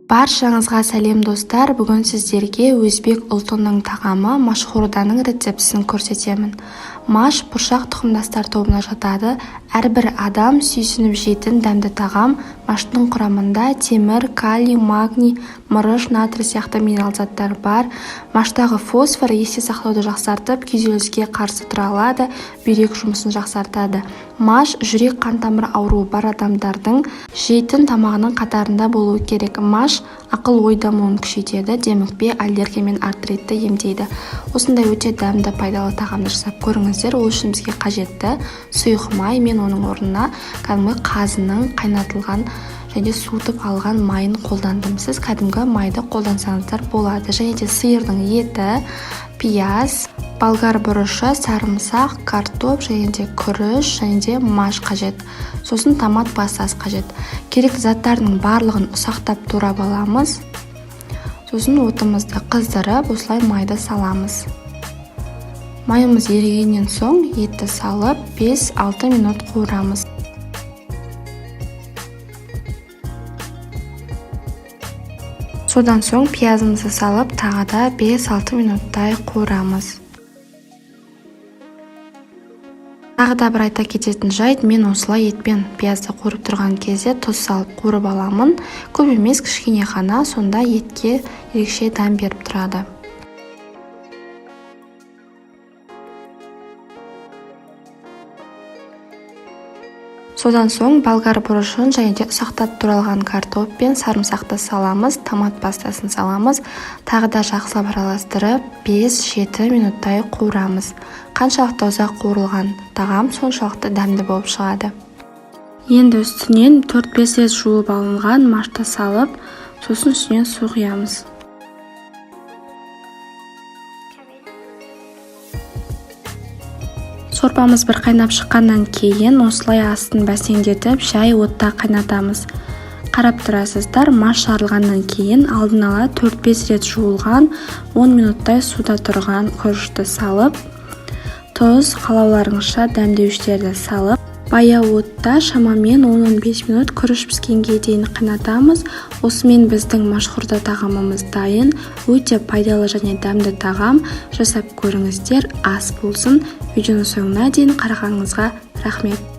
Баршаңызға сәлем достар, бүгін сіздерге өзбек ұлтының тағамы машхурданың рецептісін көрсетемін. Маш бұршақ тұқымдастар тобына жатады. Әрбір адам сүйсініп жейтін дәмді тағам. Маштың құрамында темір, калий, магний, мырыш, натрий сияқты минерал заттар бар. Маштағы фосфор есте сақтауды жақсартып, күйзеліске қарсы тұра алады, бүйрек жұмысын жақсартады. Маш жүрек қан тамыр ауруы бар адамдардың жейтін тамағының қатарында болуы керек. Маш ақыл-ой дамуын күшейтеді, демікпе, аллергия мен артритті емдейді. Осындай өте дәмді пайдалы тағамды жасап көріңіздер. Ол үшін бізге қажетті сұйық май, мен оның орнына кәдімгі қазының қайнатылған және суытып алған майын қолдандым. Сіз кәдімгі майды қолдансаңыздар болады. Және де сиырдың еті, пияз, болгар бұрышы, сарымсақ, картоп, және де күріш, және де маш қажет. Сосын томат пастасы қажет. Керекті заттардың барлығын ұсақтап турап аламыз. Сосын отымызды қыздырып, осылай майды саламыз. Майымыз ерігеннен соң етті салып 5-6 минут қуырамыз. Содан соң пиязымызды салып тағы да 5-6 минуттай қуырамыз. Тағы да бір айта кететін жайт, мен осылай етпен пиязды қуырып тұрған кезде тұз салып қуырып аламын. Көп емес, кішкене ғана, сонда етке ерекше дәм беріп тұрады. Содан соң болгар бұрышын және де ұсақтап туралған картоп пен сарымсақты саламыз, томат пастасын саламыз. Тағы да жақсылап араластырып 5-7 минуттай қуырамыз. Қаншалықты ұзақ қуырылған тағам соншалықты дәмді болып шығады. Енді үстінен 4-5 рет жуып алынған машты салып, сосын үстінен су құямыз. Сорпамыз бір қайнап шыққаннан кейін осылай астын бәсеңдетіп жай отта қайнатамыз. Қарап тұрасыздар, маш жарылғаннан кейін алдын ала 4-5 рет жуылған 10 минуттай суда тұрған күрішті салып, тұз, қалауларыңызша дәмдеуіштерді салып, баяу отта шамамен 10-15 минут күріш піскенге дейін қайнатамыз. Осымен біздің машхурда тағамымыз дайын. Өте пайдалы және дәмді тағам. Жасап көріңіздер, ас болсын. Видеоның соңына дейін қарағаныңызға рахмет.